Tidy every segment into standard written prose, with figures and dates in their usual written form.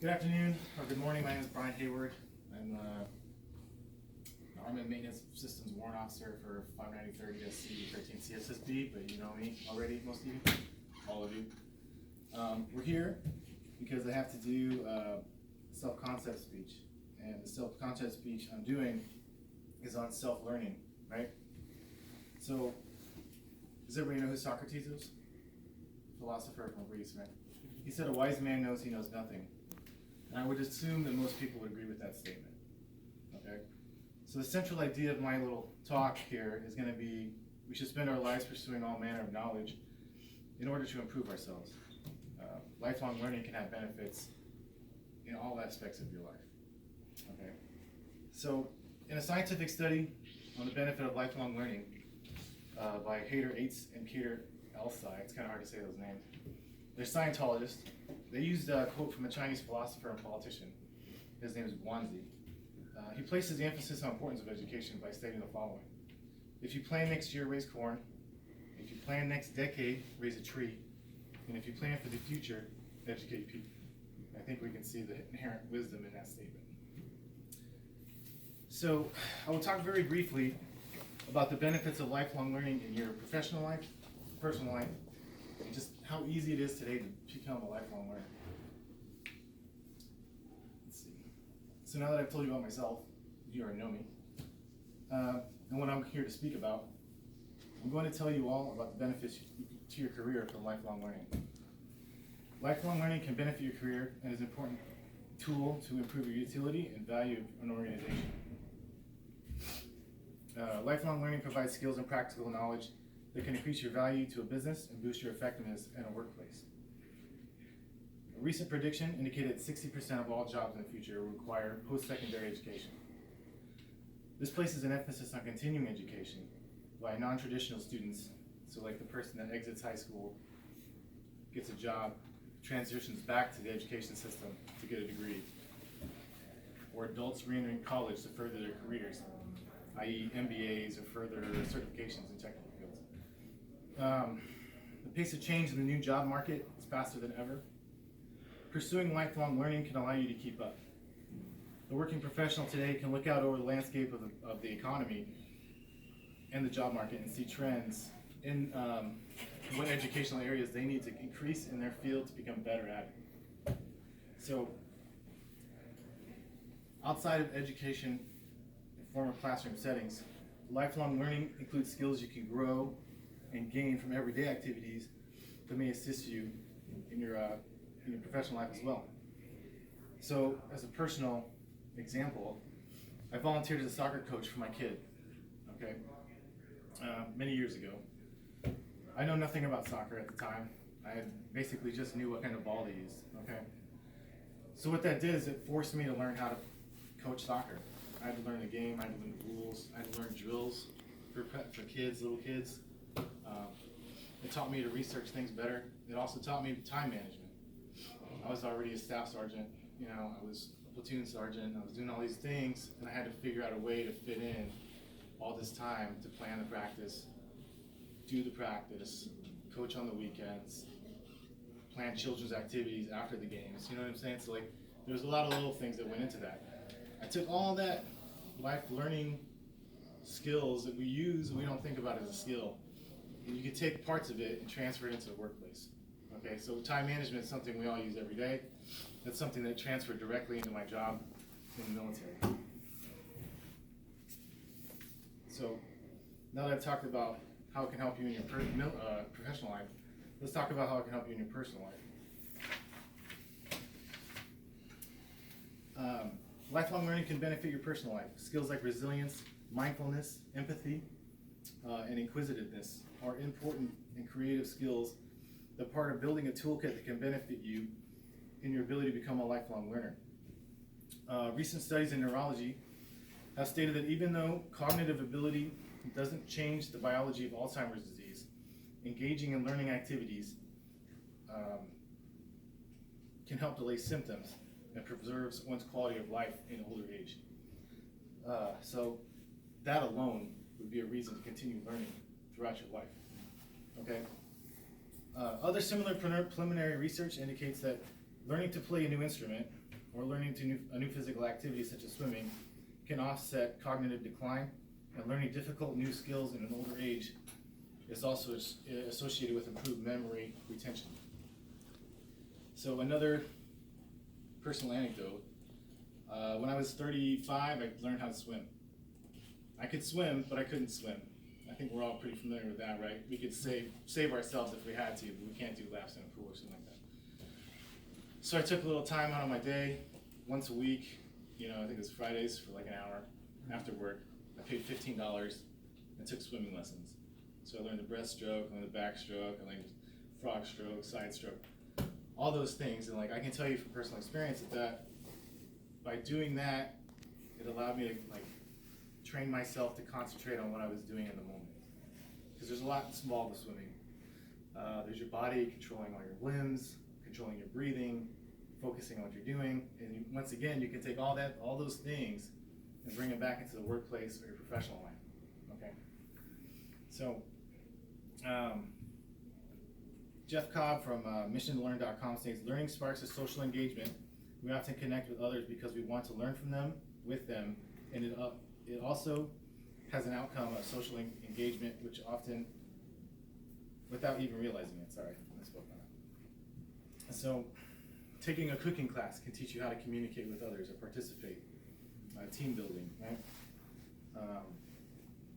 Good afternoon, or good morning. My name is Brian Hayward. I'm Army Maintenance Systems Warrant Officer for 59030 SC 13 CSSB, but you know me already, most of you, all of you. We're here because I have to do self-concept speech, and the self-concept speech I'm doing is on self-learning, right? So, does everybody know who Socrates is? Philosopher from Greece, right? He said, "A wise man knows he knows nothing." And I would assume that most people would agree with that statement. Okay? So the central idea of my little talk here is going to be we should spend our lives pursuing all manner of knowledge in order to improve ourselves. Lifelong learning can have benefits in all aspects of your life. Okay? So in a scientific study on the benefit of lifelong learning by Hayder Ates and Peter Elsai, it's kind of hard to say those names. They're Scientologists. They used a quote from a Chinese philosopher and politician. His name is Guanzi. He places the emphasis on the importance of education by stating the following. If you plan next year, raise corn. If you plan next decade, raise a tree. And if you plan for the future, educate people. I think we can see the inherent wisdom in that statement. So I will talk very briefly about the benefits of lifelong learning in your professional life, personal life, and just how easy it is today to become a lifelong learner. Let's see. So now that I've told you about myself, you already know me, and what I'm here to speak about, I'm going to tell you all about the benefits to your career from lifelong learning. Lifelong learning can benefit your career and is an important tool to improve your utility and value of an organization. Lifelong learning provides skills and practical knowledge that can increase your value to a business and boost your effectiveness in a workplace. A recent prediction indicated that 60% of all jobs in the future will require post-secondary education. This places an emphasis on continuing education by non-traditional students, so like the person that exits high school, gets a job, transitions back to the education system to get a degree, or adults re-entering college to further their careers, i.e. MBAs or further certifications in technical fields. The pace of change in the new job market is faster than ever. Pursuing lifelong learning can allow you to keep up. The working professional today can look out over the landscape of the economy and the job market and see trends in what educational areas they need to increase in their field to become better at it. So, outside of education in formal classroom settings, lifelong learning includes skills you can grow and gain from everyday activities that may assist you in your professional life as well. So, as a personal example, I volunteered as a soccer coach for my kid, okay, many years ago. I know nothing about soccer at the time. I basically just knew what kind of ball to use, okay? So what that did is it forced me to learn how to coach soccer. I had to learn the game, I had to learn the rules, I had to learn drills for kids, little kids. It taught me to research things better. It also taught me time management. I was already a staff sergeant, I was a platoon sergeant, I was doing all these things, and I had to figure out a way to fit in all this time to plan the practice, do the practice, coach on the weekends, plan children's activities after the games, you know what I'm saying? So there's a lot of little things that went into that. I took all that life learning skills that we use and we don't think about as a skill, and you can take parts of it and transfer it into the workplace. Okay, so time management is something we all use every day. That's something that transferred directly into my job in the military. So now that I've talked about how it can help you in your professional life, let's talk about how it can help you in your personal life. Lifelong learning can benefit your personal life. Skills like resilience, mindfulness, empathy, and inquisitiveness are important and creative skills that are part of building a toolkit that can benefit you in your ability to become a lifelong learner. Recent studies in neurology have stated that even though cognitive ability doesn't change the biology of Alzheimer's disease, engaging in learning activities can help delay symptoms and preserves one's quality of life in older age. So that alone would be a reason to continue learning throughout your life. Okay. Other similar preliminary research indicates that learning to play a new instrument or learning a new physical activity such as swimming can offset cognitive decline, and learning difficult new skills in an older age is also associated with improved memory retention. So another personal anecdote, when I was 35, I learned how to swim. I could swim, but I couldn't swim. I think we're all pretty familiar with that, right? We could save ourselves if we had to, but we can't do laps in a pool or something like that. So I took a little time out of my day, once a week, I think it was Fridays for like an hour after work. I paid $15 and took swimming lessons. So I learned the breaststroke, I learned the backstroke, I learned frog stroke, side stroke, all those things. And I can tell you from personal experience that by doing that, it allowed me to train myself to concentrate on what I was doing in the moment. Because there's a lot involved with swimming. There's your body controlling all your limbs, controlling your breathing, focusing on what you're doing, and once again, you can take all those things and bring them back into the workplace or your professional life. Okay. So, Jeff Cobb from missiontolearn.com states, learning sparks a social engagement. We often connect with others because we want to learn from them, with them, and it also has an outcome of social engagement, which often, without even realizing it, sorry, I spoke on that. So, taking a cooking class can teach you how to communicate with others or participate. Team building, right?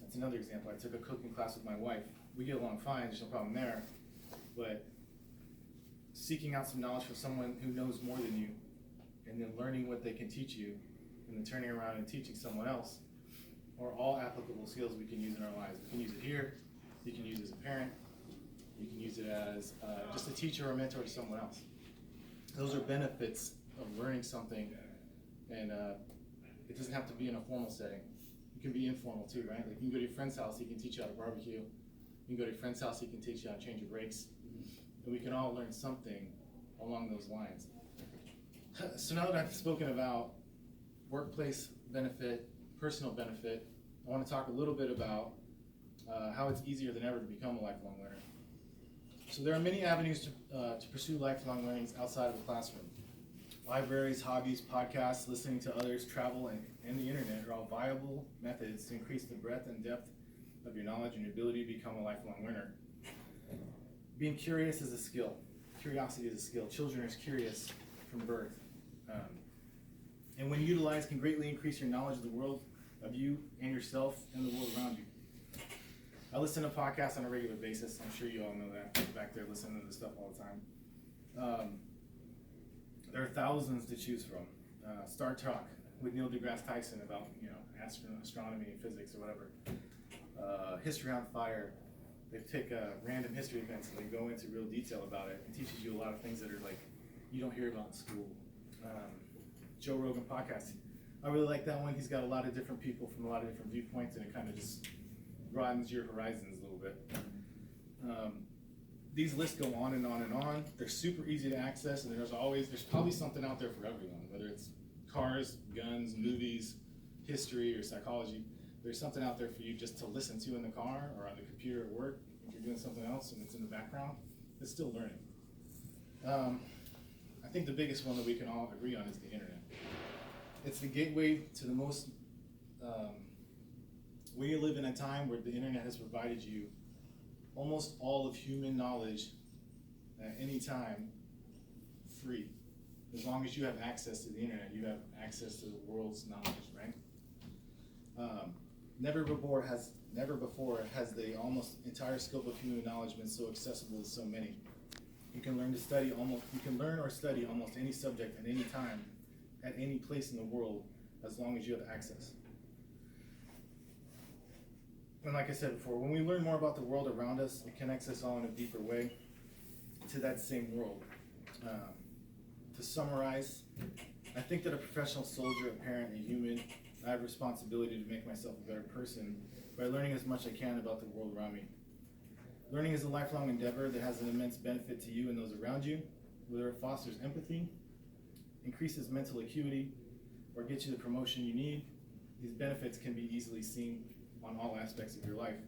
That's another example. I took a cooking class with my wife. We get along fine, there's no problem there. But seeking out some knowledge from someone who knows more than you, and then learning what they can teach you, and then turning around and teaching someone else, are all applicable skills we can use in our lives. We can use it here, you can use it as a parent, you can use it as just a teacher or a mentor to someone else. Those are benefits of learning something, and it doesn't have to be in a formal setting. It can be informal too, right? You can go to your friend's house, he can teach you how to barbecue. You can go to your friend's house, he can teach you how to change your brakes. And we can all learn something along those lines. So now that I've spoken about workplace benefit, personal benefit, I want to talk a little bit about how it's easier than ever to become a lifelong learner. So there are many avenues to pursue lifelong learnings outside of the classroom. Libraries, hobbies, podcasts, listening to others, travel, and the internet are all viable methods to increase the breadth and depth of your knowledge and your ability to become a lifelong learner. Being curious is a skill. Curiosity is a skill. Children are curious from birth. And when utilized, can greatly increase your knowledge of the world, of you and yourself, and the world around you. I listen to podcasts on a regular basis. I'm sure you all know that. I'm back there listening to this stuff all the time. There are thousands to choose from. Star Talk with Neil deGrasse Tyson about astronomy and physics or whatever. History on Fire. They take random history events and they go into real detail about it and teaches you a lot of things that are you don't hear about in school. Joe Rogan podcast. I really like that one. He's got a lot of different people from a lot of different viewpoints, and it kind of just broadens your horizons a little bit. These lists go on and on and on. They're super easy to access, and there's probably something out there for everyone, whether it's cars, guns, movies, history, or psychology. There's something out there for you just to listen to in the car or on the computer at work. If you're doing something else and it's in the background, it's still learning. I think the biggest one that we can all agree on is the internet. It's the gateway to the most, we live in a time where the internet has provided you almost all of human knowledge at any time free. As long as you have access to the internet, you have access to the world's knowledge, right? Never before has the almost entire scope of human knowledge been so accessible to so many. You can learn or study almost any subject at any time, at any place in the world, as long as you have access. And like I said before, when we learn more about the world around us, it connects us all in a deeper way to that same world. To summarize, I think that a professional soldier, a parent, a human, I have a responsibility to make myself a better person by learning as much as I can about the world around me. Learning is a lifelong endeavor that has an immense benefit to you and those around you, whether it fosters empathy, increases mental acuity, or gets you the promotion you need. These benefits can be easily seen on all aspects of your life.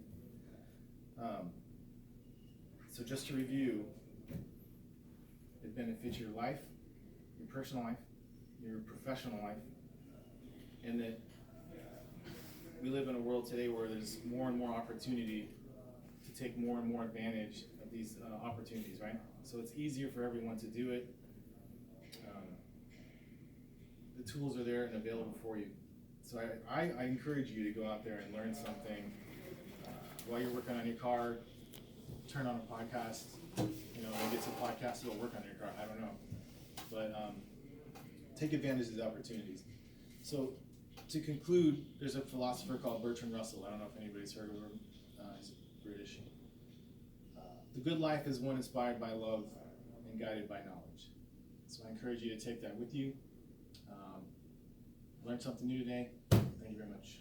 So just to review, it benefits your life, your personal life, your professional life, and that we live in a world today where there's more and more opportunity to take more and more advantage of these opportunities, right? So it's easier for everyone to do it. The tools are there and available for you. So I encourage you to go out there and learn something while you're working on your car. Turn on a podcast. Maybe it's a podcast that'll work on your car. I don't know, but take advantage of the opportunities. So to conclude, there's a philosopher called Bertrand Russell. I don't know if anybody's heard of him. He's British. The good life is one inspired by love and guided by knowledge. So I encourage you to take that with you. Learn something new today. Thank you very much.